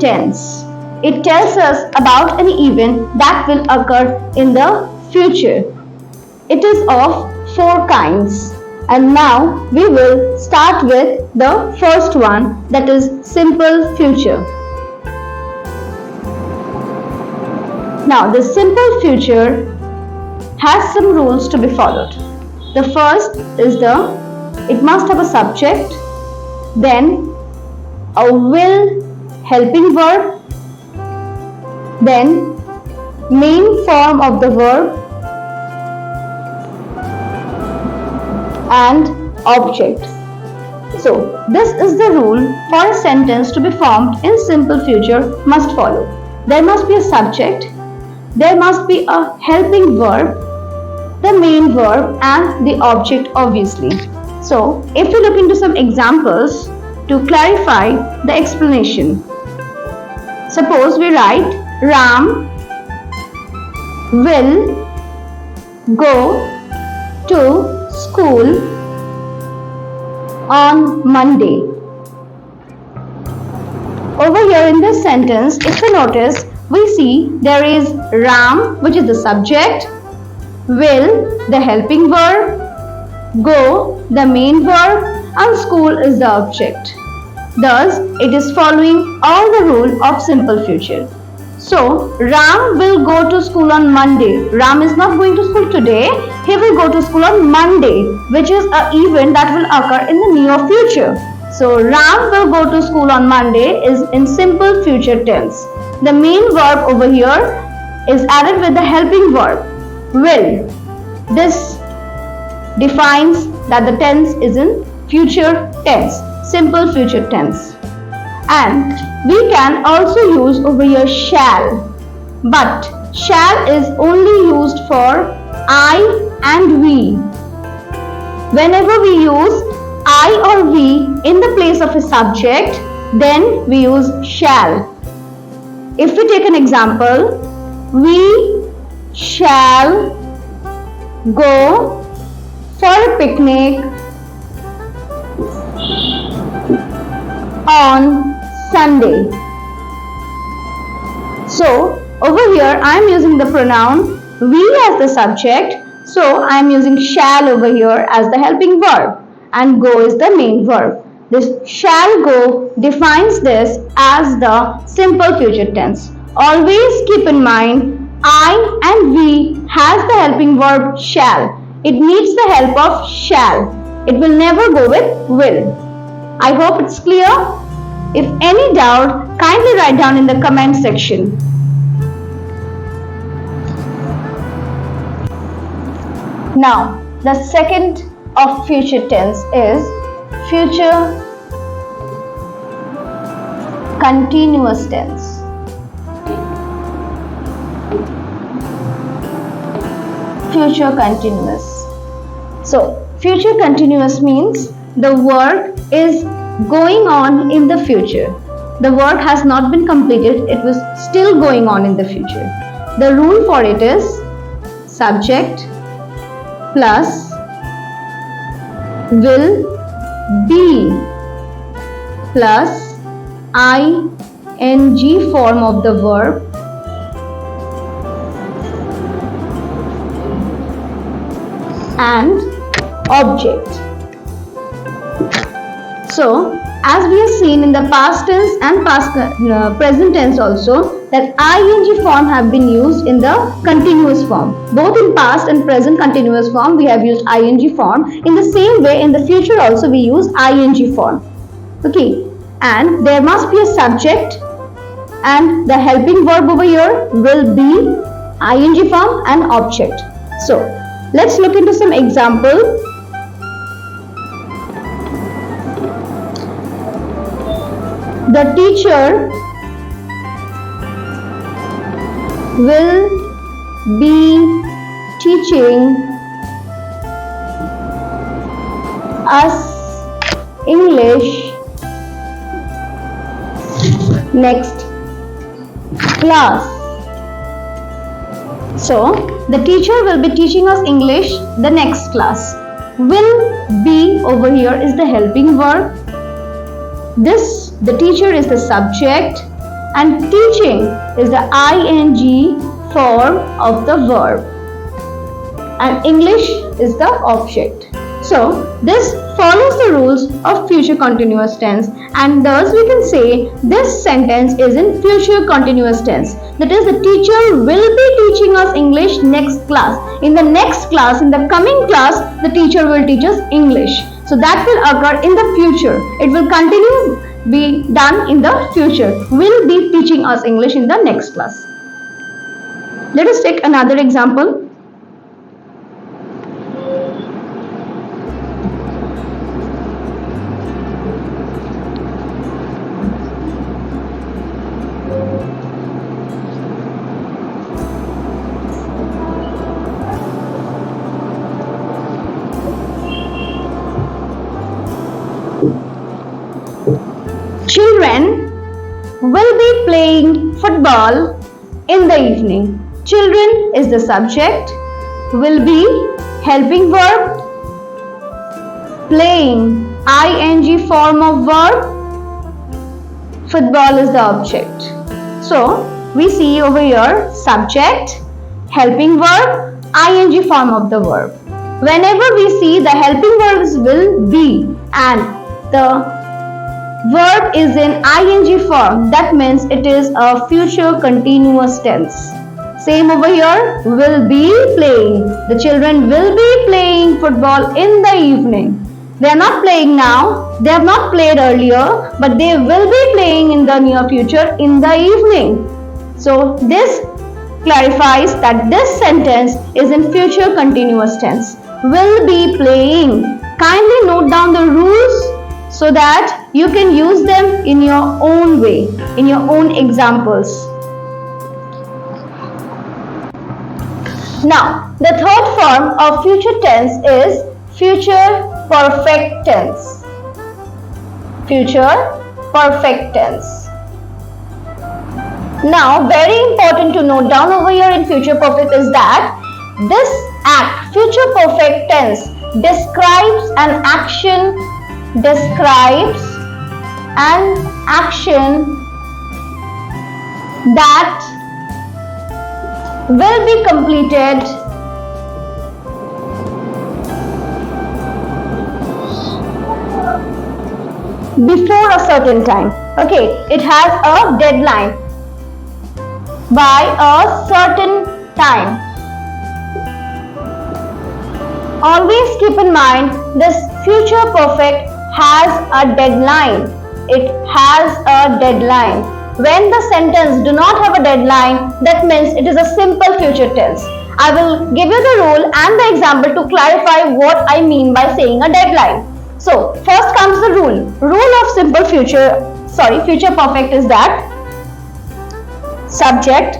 tense. It tells us about an event that will occur in the future. It is of four kinds. And now we will start with the first one, that is simple future. Now the simple future has some rules to be followed. The first is it must have a subject, then a will helping verb, then main form of the verb and object. So this is the rule for a sentence to be formed in simple future must follow. There must be a subject, there must be a helping verb, the main verb and the object obviously. So if we look into some examples to clarify the explanation. Suppose we write Ram will go to school on Monday. Over here in this sentence, if you notice, we see there is Ram, which is the subject, will, the helping verb, go, the main verb, and school is the object. Thus, it is following all the rule of simple future. So, Ram will go to school on Monday. Ram is not going to school today. He will go to school on Monday, which is an event that will occur in the near future. So, Ram will go to school on Monday is in simple future tense. The main verb over here is added with the helping verb, will. This defines that the tense is in future tense, simple future tense. And we can also use over here shall, but shall is only used for I and we. Whenever we use I or we in the place of a subject, then we use shall. If we take an example, we shall go for a picnic on Sunday. So over here I am using the pronoun we as the subject, so I am using shall over here as the helping verb and go is the main verb. This shall go defines this as the simple future tense. Always keep in mind I and we has the helping verb shall. It needs the help of shall. It will never go with will. I hope it's clear. If any doubt, kindly write down in the comment section. Now, the second of future tense is future continuous tense. Future continuous. So, future continuous means the work is going on in the future. The work has not been completed, it was still going on in the future. The rule for it is subject plus will be plus ing form of the verb and object. So, as we have seen in the past tense and present tense also, that ing form have been used in the continuous form. Both in past and present continuous form we have used ing form. In the same way in the future also we use ing form. Okay, and there must be a subject and the helping verb over here will be ing form and object. So, let's look into some example. The teacher will be teaching us English next class. So, the teacher will be teaching us English the next class. Will be over here is the helping verb. The teacher is the subject and teaching is the ing form of the verb, and English is the object. So this follows the rules of future continuous tense, and thus we can say this sentence is in future continuous tense. That is, the teacher will be teaching us English next class. In the next class, in the coming class, the teacher will teach us English. So that will occur in the future. It will continue be done in the future. Will be teaching us English in the next class. Let us take another example. Children will be playing football in the evening. Children is the subject, will be helping verb, playing ing form of verb, football is the object. So we see over here subject, helping verb, ing form of the verb. Whenever we see the helping verbs will be and the verb is in ing form, that means it is a future continuous tense. Same over here, will be playing. The children will be playing football in the evening. They are not playing now, they have not played earlier, but they will be playing in the near future in the evening. So this clarifies that this sentence is in future continuous tense. Will be playing. Kindly note down the rules so that you can use them in your own way, in your own examples. Now, the third form of future tense is future perfect tense. Future perfect tense. Now, very important to note down over here in future perfect is that this act, future perfect tense, describes an action that will be completed before a certain time. Okay, it has a deadline by a certain time. Always keep in mind this future perfect has a deadline. It has a deadline. When the sentence do not have a deadline, that means it is a simple future tense. I will give you the rule and the example to clarify what I mean by saying a deadline. So, first comes the rule. Rule of simple future perfect is that subject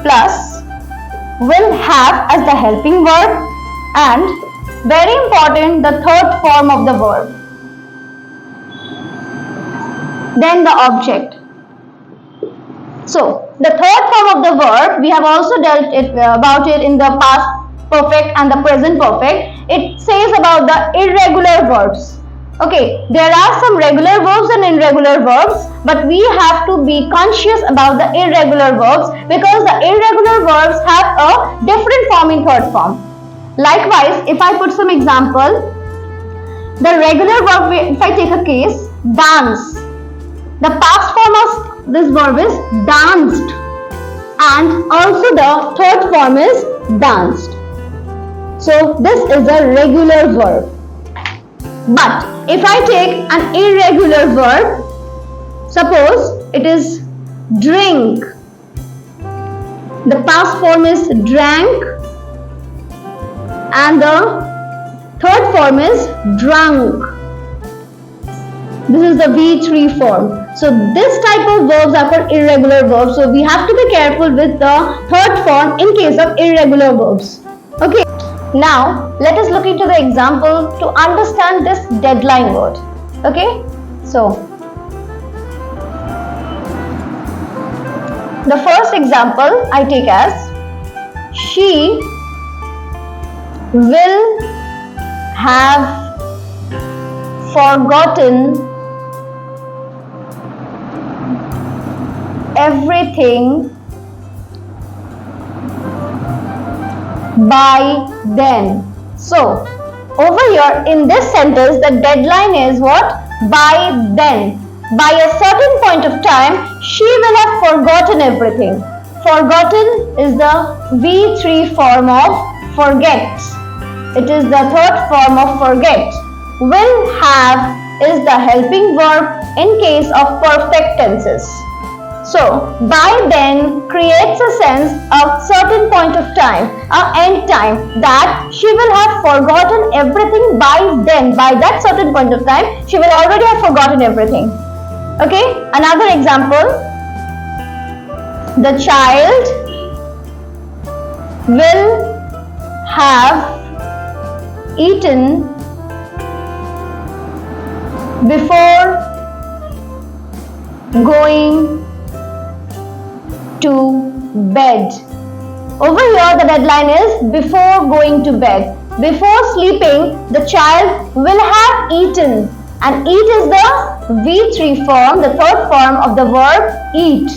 plus will have as the helping verb and, very important, the third form of the verb. Then the object. So, the third form of the verb, we have also dealt about it in the past perfect and the present perfect. It says about the irregular verbs. Okay, there are some regular verbs and irregular verbs, but we have to be conscious about the irregular verbs because the irregular verbs have a different form in third form. Likewise, if I put some example, the regular verb, if I take a case, dance. The past form of this verb is danced, and also the third form is danced. So this is a regular verb. But if I take an irregular verb, suppose it is drink. The past form is drank and the third form is drunk. This is the V3 form. So this type of verbs are called irregular verbs. So we have to be careful with the third form in case of irregular verbs. Okay. Now let us look into the example to understand this deadline word. Okay. So the first example I take as she will have forgotten everything by then. So over here in this sentence, the deadline is what? By then. By a certain point of time, she will have forgotten everything. Forgotten is the V3 form of forget. It is the third form of forget. Will have is the helping verb in case of perfect tenses. So, by then creates a sense of certain point of time, end time, that she will have forgotten everything by then. By that certain point of time, she will already have forgotten everything. Okay, another example. The child will have eaten before going to bed. Over here the deadline is before going to bed. Before sleeping, the child will have eaten, and eat is the V3 form, the third form of the verb eat.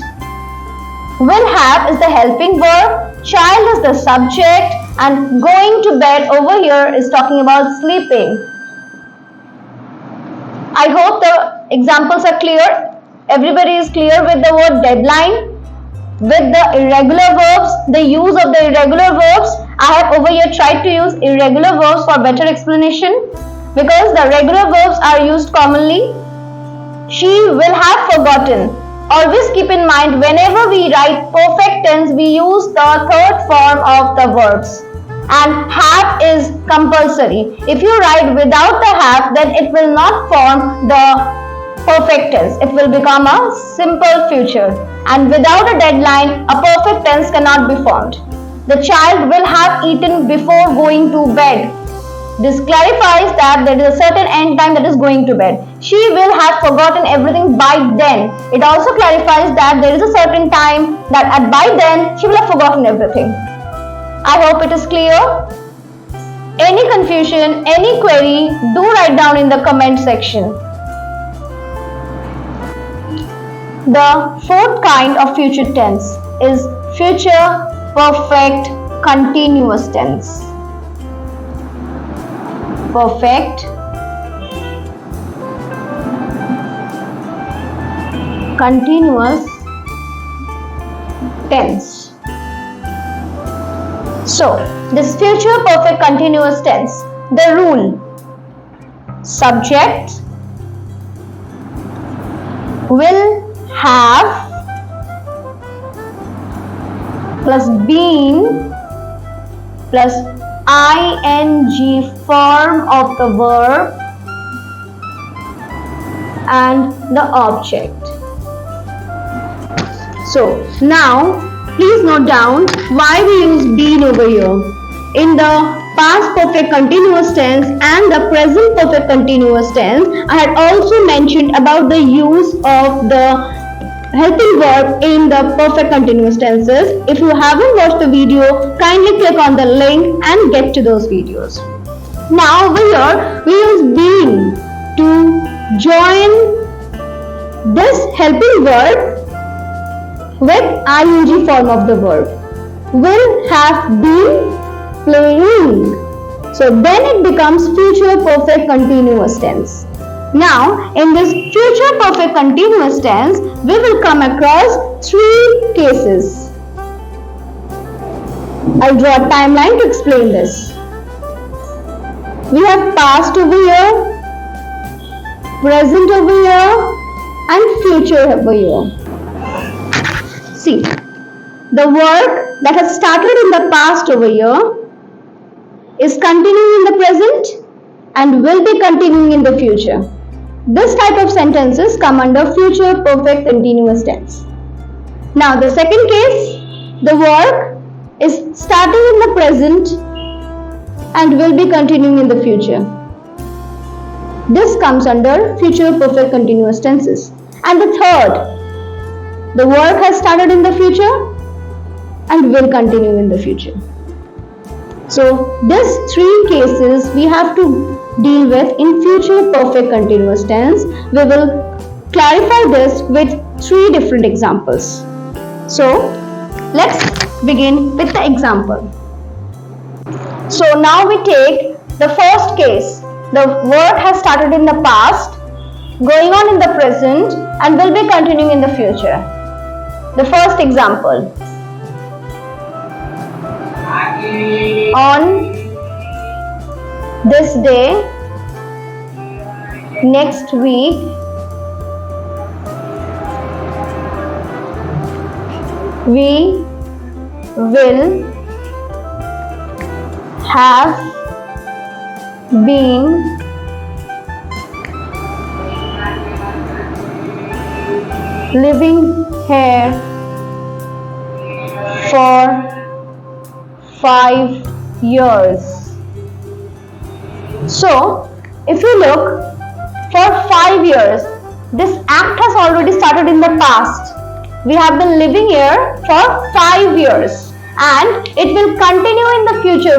Will have is the helping verb, child is the subject, and going to bed over here is talking about sleeping. I hope the examples are clear. Everybody is clear with the word deadline. With the irregular verbs, the use of the irregular verbs, I have over here tried to use irregular verbs for better explanation, because the regular verbs are used commonly. She will have forgotten. Always keep in mind, whenever we write perfect tense, we use the third form of the verbs, and have is compulsory. If you write without the have, then it will not form the perfect tense. It will become a simple future, and without a deadline, a perfect tense cannot be formed. The child will have eaten before going to bed. This clarifies that there is a certain end time, that is going to bed. She will have forgotten everything by then. It also clarifies that there is a certain time that by then she will have forgotten everything. I hope it is clear. Any confusion, any query, do write down in the comment section. The fourth kind of future tense is future perfect continuous tense. Perfect continuous tense. So, this future perfect continuous tense, the rule: subject will have plus been plus ing form of the verb and the object. So now please note down why we use been over here. In the past perfect continuous tense and the present perfect continuous tense, I had also mentioned about the use of the helping verb in the perfect continuous tenses. If you haven't watched the video, kindly click on the link and get to those videos. Now over here we use been to join this helping verb with ing form of the verb. Will have been playing. So then it becomes future perfect continuous tense. Now in this future perfect continuous tense, we will come across three cases. I'll draw a timeline to explain this. We have past over here, present over here, and future over here. See, the work that has started in the past over here is continuing in the present and will be continuing in the future. This type of sentences come under future perfect continuous tense. Now the second case, the work is starting in the present and will be continuing in the future. This comes under future perfect continuous tenses. And the third, the work has started in the future and will continue in the future. So these three cases we have to deal with in future perfect continuous tense. We will clarify this with three different examples. So let's begin with the example. So now we take the first case. The work has started in the past, going on in the present, and will be continuing in the future. The first example. On this day, next week, we will have been living here for 5 years. So, if you look, for 5 years, this act has already started in the past. We have been living here for 5 years and it will continue in the future.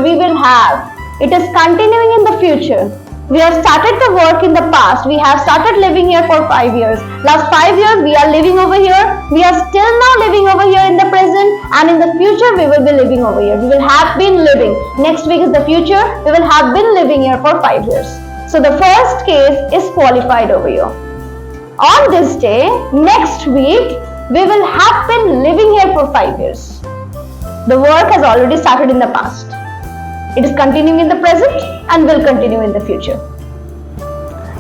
It is continuing in the future. We have started the work in the past. We have started living here for 5 years. Last 5 years we are living over here. We are still now living over here in the present, and in the future we will be living over here. We will have been living. Next week is the future. We will have been living here for 5 years. So the first case is qualified over here. On this day, next week, we will have been living here for 5 years. The work has already started in the past. It is continuing in the present and will continue in the future.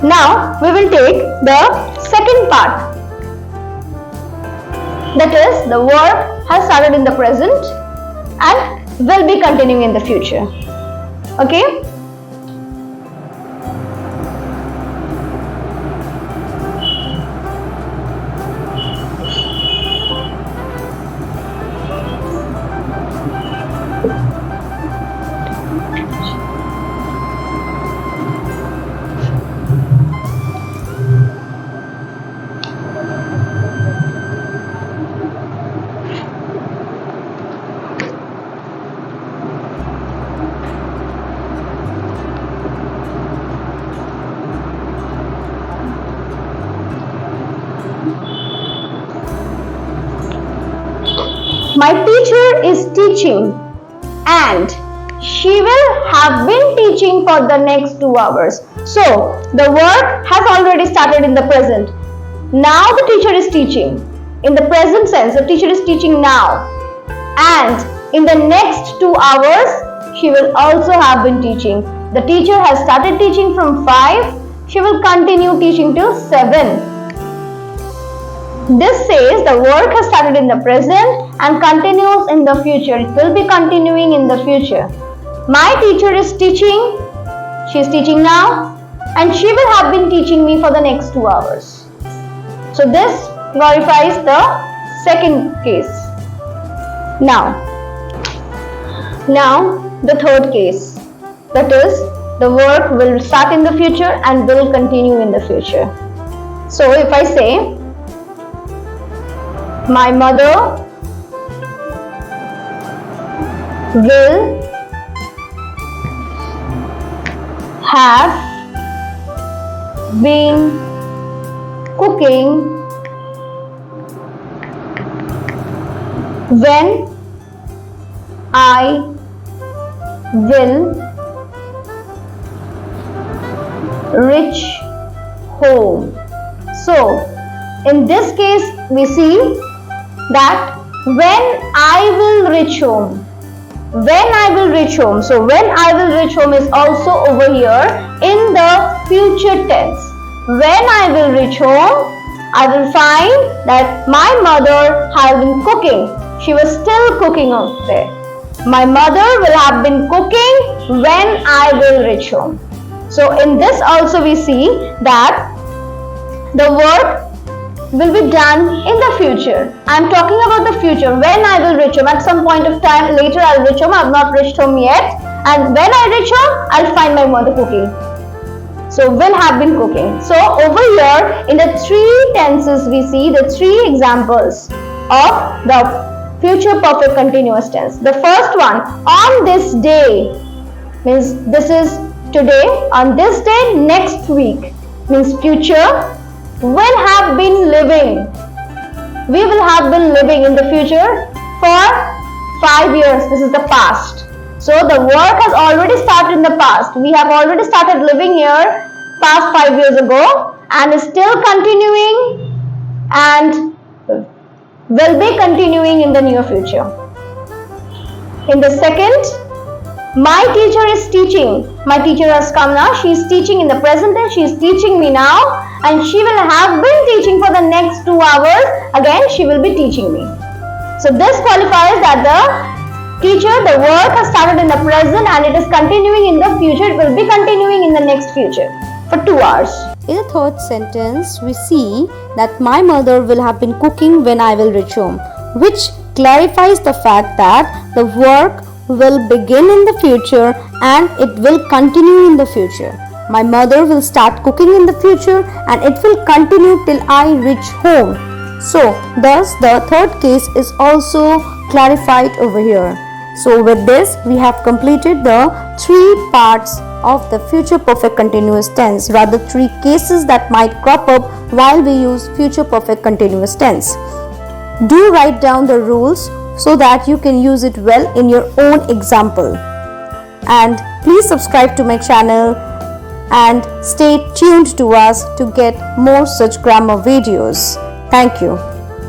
Now, we will take the second part. That is, the work has started in the present and will be continuing in the future. Okay? My teacher is teaching and she will have been teaching for the next 2 hours. So, the work has already started in the present. Now the teacher is teaching. In the present sense, the teacher is teaching now. And in the next 2 hours, she will also have been teaching. The teacher has started teaching from 5. She will continue teaching till 7. This says the work has started in the present and continues in the future. It will be continuing in the future. My teacher is teaching. She is teaching now and she will have been teaching me for the next 2 hours. So this glorifies the second case. Now the third case. That is, the work will start in the future and will continue in the future. So if I say, my mother will have been cooking when I will reach home. So, in this case, we see that when I will reach home. When I will reach home. So when I will reach home is also over here in the future tense. When I will reach home, I will find that my mother has been cooking. She was still cooking out there. My mother will have been cooking when I will reach home. So in this also we see that the work will be done in the future. I am talking about the future. When I will reach home, at some point of time later I will reach home. I have not reached home yet, and when I reach home I will find my mother cooking. So will have been cooking. So over here in the 3 tenses we see the 3 examples of the future perfect continuous tense. The first one, on this day, means this is today. On this day, next week, means future. Will have been living. we will have been living in the future for 5 years. This is the past. So the work has already started in the past. We have already started living here past 5 years ago and is still continuing and will be continuing in the near future. In the second, my teacher is teaching. My teacher has come now. She is teaching in the present tense. She is teaching me now and she will have been teaching for the next 2 hours. Again, she will be teaching me. So this qualifies that the teacher, the work has started in the present and it is continuing in the future. It will be continuing in the next future for 2 hours. In the third sentence, we see that my mother will have been cooking when I will reach home, which clarifies the fact that the work will begin in the future and it will continue in the future. My mother will start cooking in the future and it will continue till I reach home. So, thus the third case is also clarified over here. So, with this, we have completed the 3 parts of the future perfect continuous tense, rather 3 cases that might crop up while we use future perfect continuous tense. Do write down the rules so that you can use it well in your own example. And please subscribe to my channel and stay tuned to us to get more such grammar videos. Thank you.